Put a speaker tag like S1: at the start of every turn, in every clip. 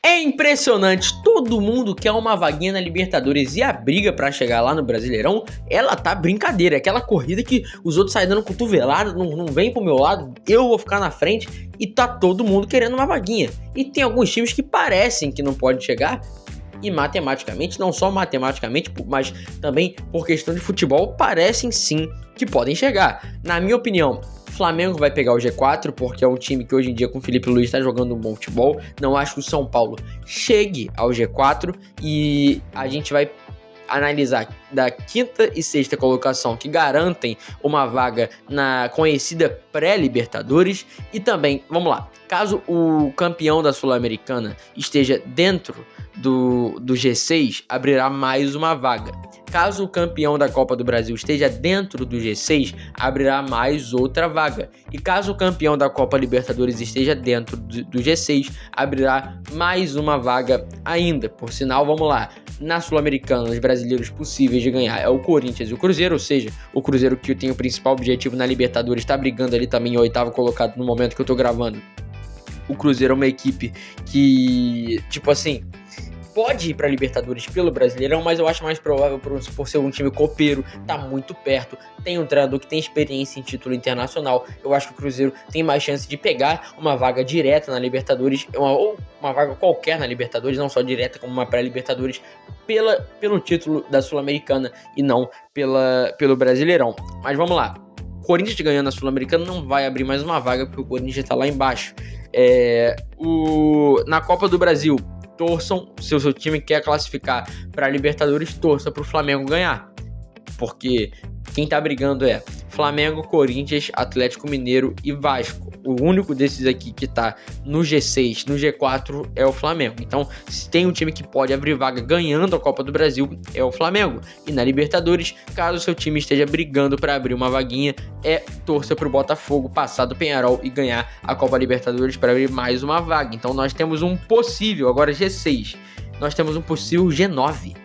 S1: É impressionante, todo mundo quer uma vaguinha na Libertadores e a briga pra chegar lá no Brasileirão, ela tá brincadeira, é aquela corrida que os outros saem dando cotovelada, não vem pro meu lado, eu vou ficar na frente e tá todo mundo querendo uma vaguinha. E tem alguns times que parecem que não podem chegar e matematicamente, não só matematicamente, mas também por questão de futebol, parecem sim que podem chegar. Na minha opinião, Flamengo vai pegar o G4, porque é um time que hoje em dia com o Felipe Luiz está jogando um bom futebol. Não acho que o São Paulo chegue ao G4 e a gente vai analisar da quinta e sexta colocação que garantem uma vaga na conhecida pré-Libertadores e também, vamos lá, caso o campeão da Sul-Americana esteja dentro do G6, abrirá mais uma vaga. Caso o campeão da Copa do Brasil esteja dentro do G6, abrirá mais outra vaga. E caso o campeão da Copa Libertadores esteja dentro do G6, abrirá mais uma vaga ainda. Por sinal, vamos lá, na Sul-Americana, os brasileiros possíveis de ganhar é o Corinthians e o Cruzeiro, ou seja, o Cruzeiro que tem o principal objetivo na Libertadores está brigando ali também em oitavo colocado no momento que eu tô gravando. O Cruzeiro é uma equipe que, tipo assim, pode ir para Libertadores pelo Brasileirão, mas eu acho mais provável por ser um time copeiro, tá muito perto, tem um treinador que tem experiência em título internacional. Eu acho que o Cruzeiro tem mais chance de pegar uma vaga direta na Libertadores, ou uma vaga qualquer na Libertadores, não só direta como uma pré-Libertadores, pelo título da Sul-Americana e não pelo Brasileirão. Mas vamos lá, o Corinthians ganhando a Sul-Americana não vai abrir mais uma vaga, porque o Corinthians está lá embaixo. Na Copa do Brasil, torçam, se o seu time quer classificar para a Libertadores, torça para o Flamengo ganhar, porque quem tá brigando é Flamengo, Corinthians, Atlético Mineiro e Vasco. O único desses aqui que tá no G6, no G4 é o Flamengo. Então, se tem um time que pode abrir vaga ganhando a Copa do Brasil, é o Flamengo. E na Libertadores, caso o seu time esteja brigando para abrir uma vaguinha, torça pro Botafogo passar do Peñarol e ganhar a Copa Libertadores para abrir mais uma vaga. Então, nós temos um possível, agora G6, nós temos um possível G9.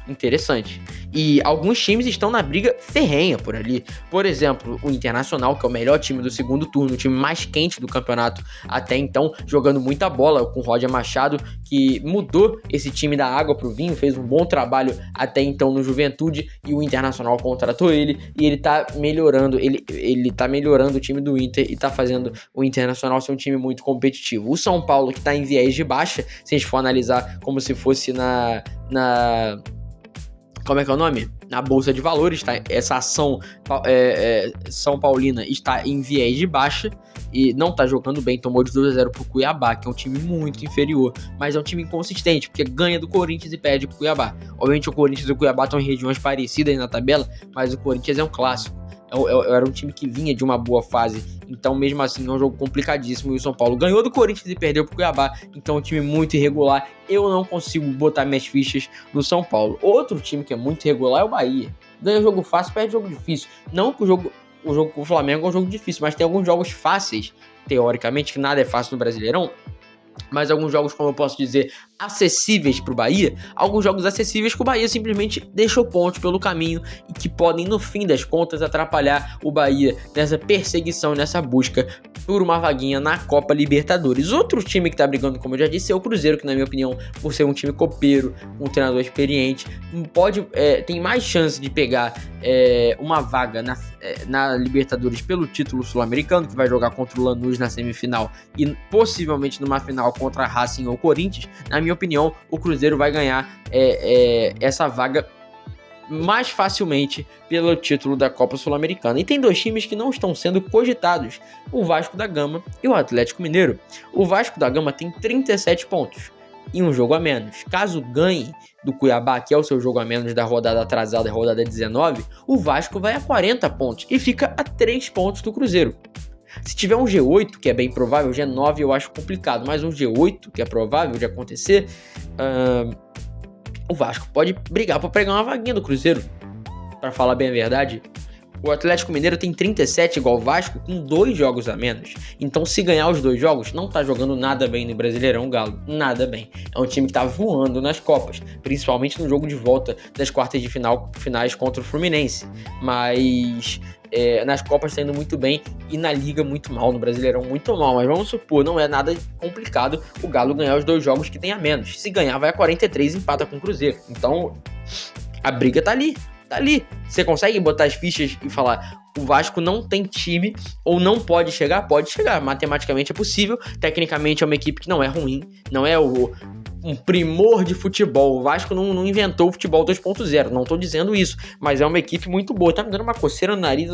S1: Interessante. E alguns times estão na briga ferrenha por ali. Por exemplo, o Internacional, que é o melhor time do segundo turno, o time mais quente do campeonato até então, jogando muita bola com o Roger Machado, que mudou esse time da água pro vinho, fez um bom trabalho até então no Juventude, e o Internacional contratou ele, e ele tá melhorando, ele tá melhorando o time do Inter e tá fazendo o Internacional ser um time muito competitivo. O São Paulo, que tá em viés de baixa, se a gente for analisar como se fosse como é que é o nome? Na Bolsa de Valores, tá? Essa ação São Paulina está em viés de baixa e não tá jogando bem, tomou de 2-0 pro Cuiabá, que é um time muito inferior, mas é um time inconsistente, porque ganha do Corinthians e perde pro Cuiabá. Obviamente o Corinthians e o Cuiabá estão em regiões parecidas na tabela, mas o Corinthians é um clássico. Era um time que vinha de uma boa fase, então mesmo assim é um jogo complicadíssimo, e o São Paulo ganhou do Corinthians e perdeu pro Cuiabá, então é um time muito irregular. Eu não consigo botar minhas fichas no São Paulo. Outro time que é muito irregular é o Bahia, ganha jogo fácil, perde jogo difícil. Não que o jogo com o Flamengo é um jogo difícil, mas tem alguns jogos fáceis, teoricamente, que nada é fácil no Brasileirão, mas alguns jogos, como eu posso dizer, acessíveis para o Bahia, alguns jogos acessíveis que o Bahia simplesmente deixou pontos pelo caminho e que podem, no fim das contas, atrapalhar o Bahia nessa perseguição, nessa busca por uma vaguinha na Copa Libertadores. Outro time que tá brigando, como eu já disse, é o Cruzeiro, que na minha opinião, por ser um time copeiro, um treinador experiente, tem mais chance de pegar uma vaga na Libertadores pelo título sul-americano, que vai jogar contra o Lanús na semifinal e possivelmente numa final contra a Racing ou Corinthians. Na minha opinião, o Cruzeiro vai ganhar essa vaga mais facilmente pelo título da Copa Sul-Americana. E tem dois times que não estão sendo cogitados, o Vasco da Gama e o Atlético Mineiro. O Vasco da Gama tem 37 pontos e um jogo a menos. Caso ganhe do Cuiabá, que é o seu jogo a menos da rodada atrasada, a rodada 19, o Vasco vai a 40 pontos e fica a 3 pontos do Cruzeiro. Se tiver um G8, que é bem provável, G9 eu acho complicado, mas um G8, que é provável de acontecer, o Vasco pode brigar para pegar uma vaguinha do Cruzeiro. Para falar bem a verdade, o Atlético Mineiro tem 37 igual o Vasco, com 2 jogos a menos. Então, se ganhar os 2 jogos, não tá jogando nada bem no Brasileirão, Galo. Nada bem. É um time que tá voando nas Copas, principalmente no jogo de volta das quartas de finais contra o Fluminense. Mas nas Copas tá indo muito bem e na Liga muito mal, no Brasileirão muito mal. Mas vamos supor, não é nada complicado o Galo ganhar os 2 jogos que tem a menos. Se ganhar, vai a 43 e empata com o Cruzeiro. Então, a briga tá ali. Tá ali. Você consegue botar as fichas e falar: o Vasco não tem time ou não pode chegar? Pode chegar. Matematicamente é possível. Tecnicamente é uma equipe que não é ruim. Não é um primor de futebol. O Vasco não inventou o futebol 2.0. Não tô dizendo isso. Mas é uma equipe muito boa. Tá me dando uma coceira no nariz.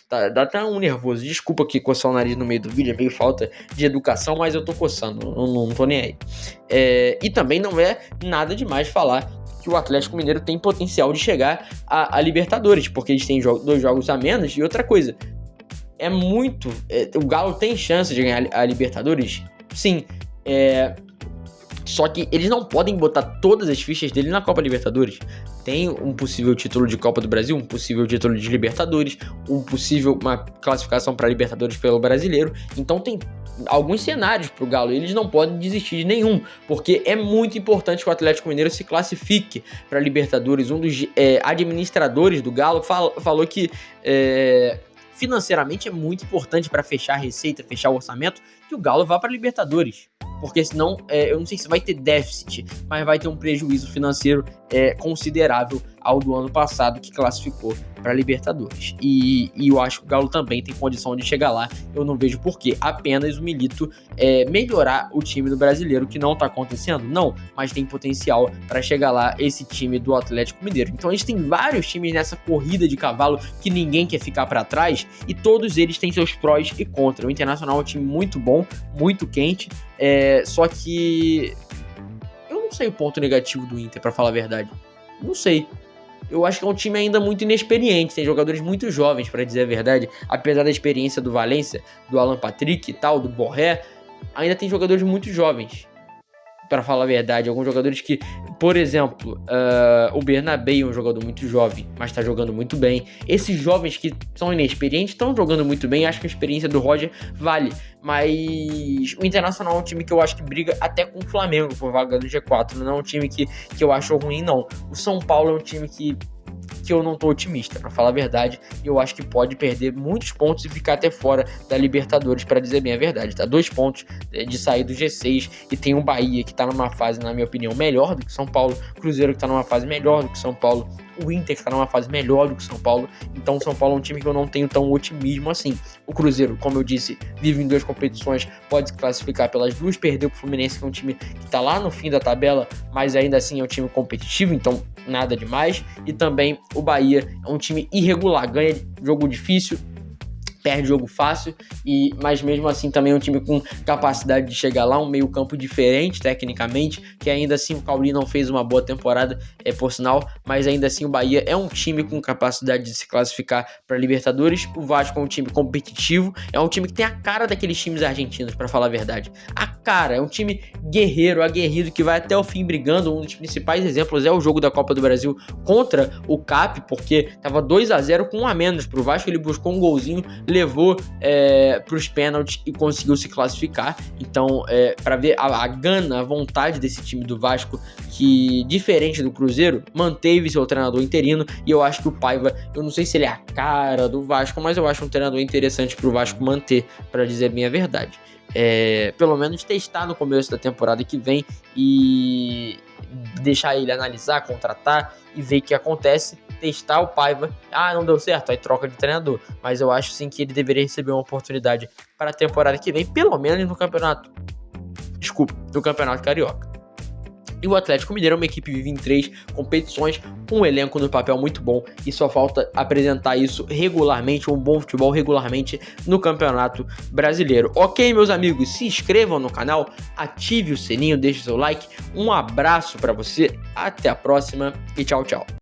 S1: Dá até um nervoso. Desculpa que coçar o nariz no meio do vídeo. É meio falta de educação, mas eu tô coçando. Não tô nem aí. E também não é nada demais falar que o Atlético Mineiro tem potencial de chegar a Libertadores, porque eles têm 2 jogos a menos. E outra coisa, o Galo tem chance de ganhar a Libertadores? Sim. Só que eles não podem botar todas as fichas dele na Copa Libertadores. Tem um possível título de Copa do Brasil, um possível título de Libertadores, uma classificação para Libertadores pelo Brasileiro. Então tem alguns cenários para o Galo e eles não podem desistir de nenhum, porque é muito importante que o Atlético Mineiro se classifique para Libertadores. Um dos administradores do Galo falou que financeiramente é muito importante para fechar a receita, fechar o orçamento, que o Galo vá para Libertadores. Porque senão, eu não sei se vai ter déficit, mas vai ter um prejuízo financeiro considerável ao do ano passado, que classificou para Libertadores. E eu acho que o Galo também tem condição de chegar lá. Eu não vejo por que apenas o Milito melhorar o time do Brasileiro, que não está acontecendo. Não, mas tem potencial para chegar lá esse time do Atlético Mineiro. Então a gente tem vários times nessa corrida de cavalo que ninguém quer ficar para trás, e todos eles têm seus prós e contras. O Internacional é um time muito bom, muito quente, só que eu não sei o ponto negativo do Inter, para falar a verdade. Não sei. Eu acho que é um time ainda muito inexperiente, tem jogadores muito jovens, para dizer a verdade. Apesar da experiência do Valência, do Alan Patrick e tal, do Borré, ainda tem jogadores muito jovens, para falar a verdade. Alguns jogadores que, por exemplo, o Bernabé é um jogador muito jovem, mas está jogando muito bem. Esses jovens que são inexperientes estão jogando muito bem. Acho que a experiência do Roger vale, mas o Internacional é um time que eu acho que briga até com o Flamengo por vaga do G4. Não é um time que eu acho ruim, não. O São Paulo é um time que eu não tô otimista, pra falar a verdade. Eu acho que pode perder muitos pontos e ficar até fora da Libertadores, pra dizer bem a verdade, tá? 2 pontos de sair do G6, e tem o Bahia, que tá numa fase, na minha opinião, melhor do que São Paulo, Cruzeiro, que tá numa fase melhor do que São Paulo, o Inter, que tá numa fase melhor do que São Paulo. Então o São Paulo é um time que eu não tenho tão otimismo assim. O Cruzeiro, como eu disse, vive em 2 competições, pode se classificar pelas 2, perdeu pro Fluminense, que é um time que tá lá no fim da tabela, mas ainda assim é um time competitivo, então nada demais. E também o Bahia é um time irregular, ganha jogo difícil, perde jogo fácil, mas mesmo assim também é um time com capacidade de chegar lá, um meio campo diferente tecnicamente, que ainda assim o Cauli não fez uma boa temporada, por sinal, mas ainda assim o Bahia é um time com capacidade de se classificar para Libertadores. O Vasco é um time competitivo, é um time que tem a cara daqueles times argentinos, para falar a verdade. A cara, é um time guerreiro, aguerrido, que vai até o fim brigando. Um dos principais exemplos é o jogo da Copa do Brasil contra o CAP, porque tava 2-0 com 1 a menos pro Vasco, ele buscou um golzinho, levou para os pênaltis e conseguiu se classificar. Então, para ver a gana, a vontade desse time do Vasco, que, diferente do Cruzeiro, manteve seu treinador interino. E eu acho que o Paiva, eu não sei se ele é a cara do Vasco, mas eu acho um treinador interessante para o Vasco manter, para dizer bem a verdade. Pelo menos testar no começo da temporada que vem e deixar ele analisar, contratar e ver o que acontece. Testar o Paiva, não deu certo, aí troca de treinador, mas eu acho sim que ele deveria receber uma oportunidade para a temporada que vem, pelo menos no campeonato Carioca. E o Atlético Mineiro é uma equipe que vive em 3 competições, com um elenco no papel muito bom, e só falta apresentar isso regularmente, um bom futebol regularmente no Campeonato Brasileiro. Ok, meus amigos, se inscrevam no canal, ative o sininho, deixe seu like, um abraço para você, até a próxima e tchau, tchau.